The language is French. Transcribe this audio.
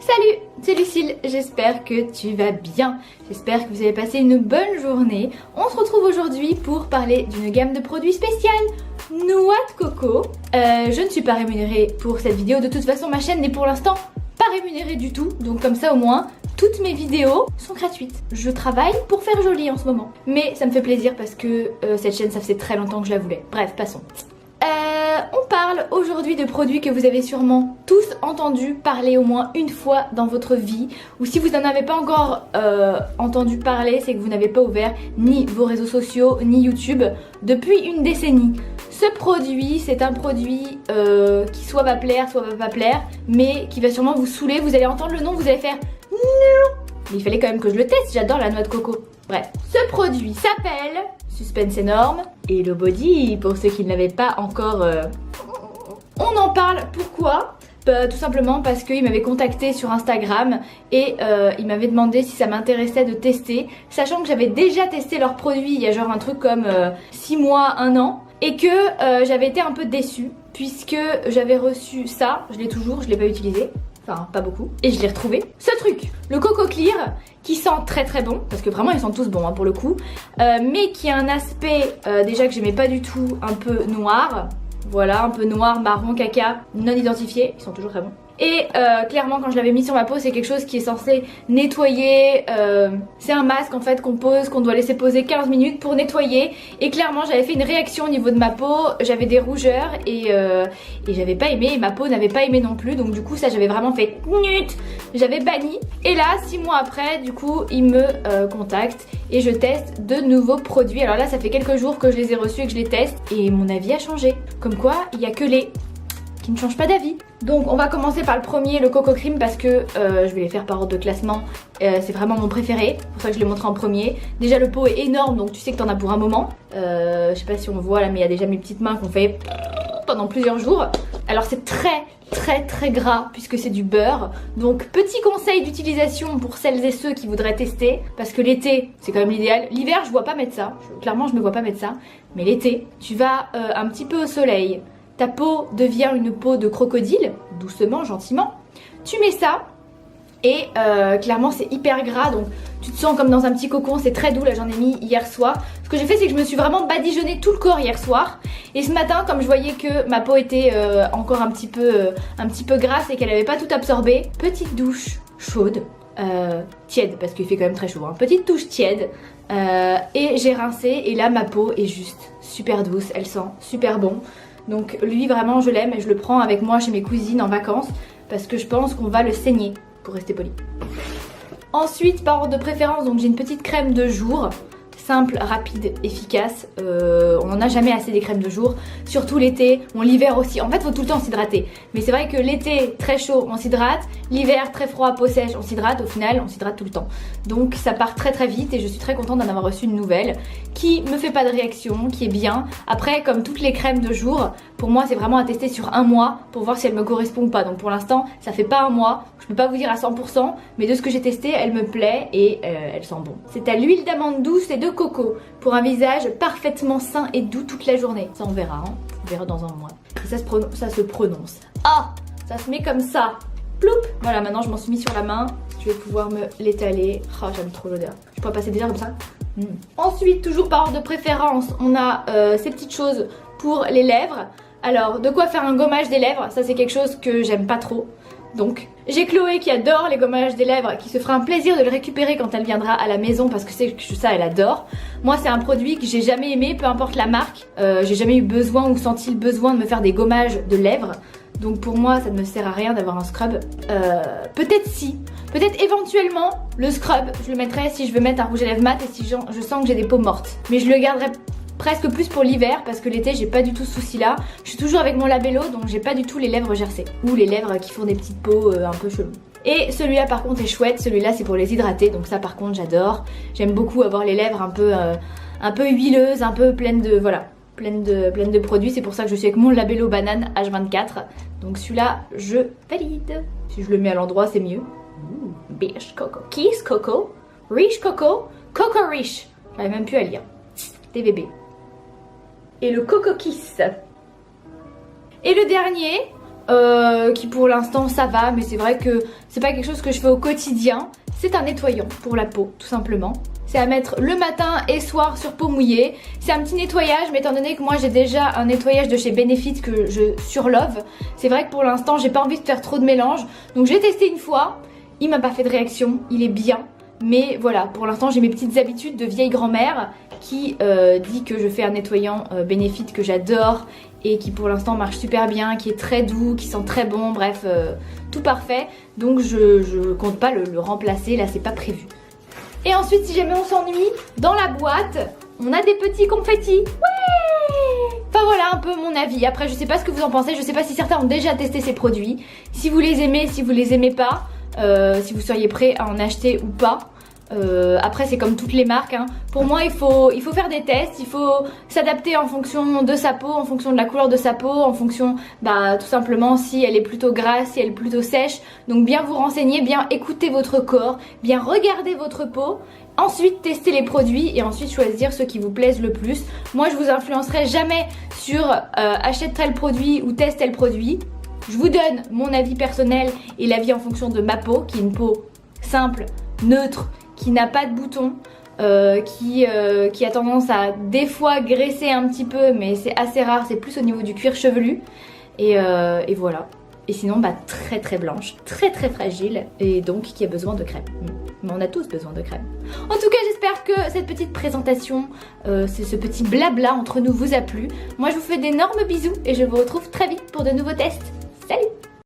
Salut, c'est Lucille, j'espère que tu vas bien, j'espère que vous avez passé une bonne journée. On se retrouve aujourd'hui pour parler d'une gamme de produits spéciale, noix de coco. Je ne suis pas rémunérée pour cette vidéo, de toute façon ma chaîne n'est pour l'instant pas rémunérée du tout, donc comme ça au moins toutes mes vidéos sont gratuites. Je travaille pour faire joli en ce moment, mais ça me fait plaisir parce que cette chaîne ça faisait très longtemps que je la voulais. Bref, passons. On parle aujourd'hui de produits que vous avez sûrement tous entendu parler au moins une fois dans votre vie, ou si vous n'en avez pas encore entendu parler, c'est que vous n'avez pas ouvert ni vos réseaux sociaux ni YouTube depuis une décennie. Ce produit, c'est un produit qui soit va plaire, soit va pas plaire, mais qui va sûrement vous saouler. Vous allez entendre le nom, vous allez faire non, mais il fallait quand même que je le teste, j'adore la noix de coco. Bref, ce produit s'appelle Suspense énorme Hello Body, pour ceux qui ne l'avaient pas encore. On en parle, pourquoi ? Tout simplement parce qu'il m'avait contacté sur Instagram et il m'avait demandé si ça m'intéressait de tester, sachant que j'avais déjà testé leurs produits il y a genre un truc comme 6 mois, 1 an, et que j'avais été un peu déçue puisque j'avais reçu ça, je l'ai toujours, je l'ai pas utilisé. Enfin, pas beaucoup. Et je l'ai retrouvé. Ce truc, le Coco Clear, qui sent très très bon, parce que vraiment ils sont tous bons hein, pour le coup, mais qui a un aspect déjà que j'aimais pas du tout, un peu noir. Voilà, un peu noir, marron, caca, non identifié. Ils sont toujours très bons. Et clairement quand je l'avais mis sur ma peau, c'est quelque chose qui est censé nettoyer. C'est un masque en fait qu'on pose, qu'on doit laisser poser 15 minutes pour nettoyer. Et clairement j'avais fait une réaction au niveau de ma peau, j'avais des rougeurs et j'avais pas aimé, et ma peau n'avait pas aimé non plus. Donc du coup ça j'avais vraiment fait nut, j'avais banni. Et là 6 mois après du coup il me contacte et je teste de nouveaux produits. Alors là ça fait quelques jours que je les ai reçus et que je les teste et mon avis a changé. Comme quoi il y a que les qui ne change pas d'avis. Donc on va commencer par le premier, le Coco Cream, parce que je vais les faire par ordre de classement. C'est vraiment mon préféré, c'est pour ça que je l'ai montré en premier. Déjà le pot est énorme, donc tu sais que t'en as pour un moment. Je sais pas si on voit là, mais il y a déjà mes petites mains qu'on fait pendant plusieurs jours. Alors c'est très gras puisque c'est du beurre. Donc petit conseil d'utilisation pour celles et ceux qui voudraient tester, parce que l'été c'est quand même l'idéal. L'hiver je vois pas mettre ça, clairement je me vois pas mettre ça. Mais l'été, tu vas un petit peu au soleil. Ta peau devient une peau de crocodile, doucement, gentiment. Tu mets ça et clairement c'est hyper gras, donc tu te sens comme dans un petit cocon, c'est très doux. Là j'en ai mis hier soir. Ce que j'ai fait c'est que je me suis vraiment badigeonné tout le corps hier soir. Et ce matin comme je voyais que ma peau était encore un petit peu grasse et qu'elle n'avait pas tout absorbé, petite douche chaude, tiède parce qu'il fait quand même très chaud, hein. Petite douche tiède et j'ai rincé et là ma peau est juste super douce, elle sent super bon. Donc lui vraiment je l'aime et je le prends avec moi chez mes cousines en vacances parce que je pense qu'on va le saigner, pour rester poli. Ensuite par ordre de préférence, donc j'ai une petite crème de jour, simple, rapide, efficace. On n'en a jamais assez des crèmes de jour, surtout l'été, l'hiver aussi. En fait faut tout le temps s'hydrater, mais c'est vrai que l'été très chaud on s'hydrate, l'hiver très froid, peau sèche on s'hydrate, au final on s'hydrate tout le temps. Donc ça part très vite et je suis très contente d'en avoir reçu une nouvelle qui me fait pas de réaction, qui est bien. Après comme toutes les crèmes de jour, pour moi c'est vraiment à tester sur 1 mois pour voir si elle me correspond ou pas. Donc pour l'instant ça fait pas 1 mois, je peux pas vous dire à 100%, mais de ce que j'ai testé elle me plaît et elle sent bon. C'est à l'huile d'amande douce et de coco pour un visage parfaitement sain et doux toute la journée. Ça on verra, hein. On verra dans 1 mois. Et ça se prononce. Ah, ça se met comme ça. Ploup. Voilà, maintenant je m'en suis mis sur la main. Je vais pouvoir me l'étaler. Oh, j'aime trop l'odeur. Je pourrais passer déjà comme ça. Ensuite, toujours par ordre de préférence, on a ces petites choses pour les lèvres. Alors, de quoi faire un gommage des lèvres, ça c'est quelque chose que j'aime pas trop. Donc, j'ai Chloé qui adore les gommages des lèvres, qui se fera un plaisir de le récupérer quand elle viendra à la maison parce que c'est que ça elle adore. Moi c'est un produit que j'ai jamais aimé, peu importe la marque. J'ai jamais eu besoin ou senti le besoin de me faire des gommages de lèvres. Donc pour moi ça ne me sert à rien d'avoir un scrub. Peut-être si, peut-être éventuellement le scrub je le mettrai si je veux mettre un rouge à lèvres mat et si je sens que j'ai des peaux mortes. Mais je le garderai presque plus pour l'hiver parce que l'été j'ai pas du tout ce souci là. Je suis toujours avec mon labello donc j'ai pas du tout les lèvres gercées ou les lèvres qui font des petites peaux un peu cheloues. Et celui-là par contre est chouette, celui-là c'est pour les hydrater, donc ça par contre j'adore. J'aime beaucoup avoir les lèvres un peu huileuses, un peu pleines de voilà, pleines de produits. C'est pour ça que je suis avec mon labello banane H24. Donc celui-là je valide. Si je le mets à l'endroit c'est mieux. Biche coco, kiss coco, rich coco, coco rich. J'arrive même plus à lire. Des bébés. Et le Coco Kiss. Et le dernier, qui pour l'instant ça va, mais c'est vrai que c'est pas quelque chose que je fais au quotidien. C'est un nettoyant pour la peau, tout simplement. C'est à mettre le matin et soir sur peau mouillée. C'est un petit nettoyage, mais étant donné que moi j'ai déjà un nettoyage de chez Benefit que je surlove, c'est vrai que pour l'instant j'ai pas envie de faire trop de mélange. Donc j'ai testé une fois, il m'a pas fait de réaction, il est bien. Mais voilà, pour l'instant j'ai mes petites habitudes de vieille grand-mère qui dit que je fais un nettoyant Benefit que j'adore et qui pour l'instant marche super bien, qui est très doux, qui sent très bon, bref, tout parfait. Donc je compte pas le remplacer, là c'est pas prévu. Et ensuite, si jamais on s'ennuie, dans la boîte, on a des petits confettis. Ouais! Enfin voilà un peu mon avis. Après, je sais pas ce que vous en pensez. Je sais pas si certains ont déjà testé ces produits. Si vous les aimez, si vous les aimez pas. Si vous seriez prêt à en acheter ou pas. Après c'est comme toutes les marques hein. Pour moi il faut faire des tests, il faut s'adapter en fonction de sa peau, en fonction de la couleur de sa peau, en fonction tout simplement si elle est plutôt grasse, si elle est plutôt sèche. Donc bien vous renseigner, bien écouter votre corps, bien regarder votre peau. Ensuite tester les produits et ensuite choisir ceux qui vous plaisent le plus. Moi je vous influencerai jamais sur achète tel produit ou teste tel produit. Je vous donne mon avis personnel et l'avis en fonction de ma peau qui est une peau simple, neutre, qui n'a pas de boutons, qui a tendance à des fois graisser un petit peu, mais c'est assez rare, c'est plus au niveau du cuir chevelu. Et voilà. Et sinon, très très blanche, très très fragile, et donc qui a besoin de crème. Mais on a tous besoin de crème. En tout cas, j'espère que cette petite présentation, ce petit blabla entre nous vous a plu. Moi, je vous fais d'énormes bisous et je vous retrouve très vite pour de nouveaux tests. Salut!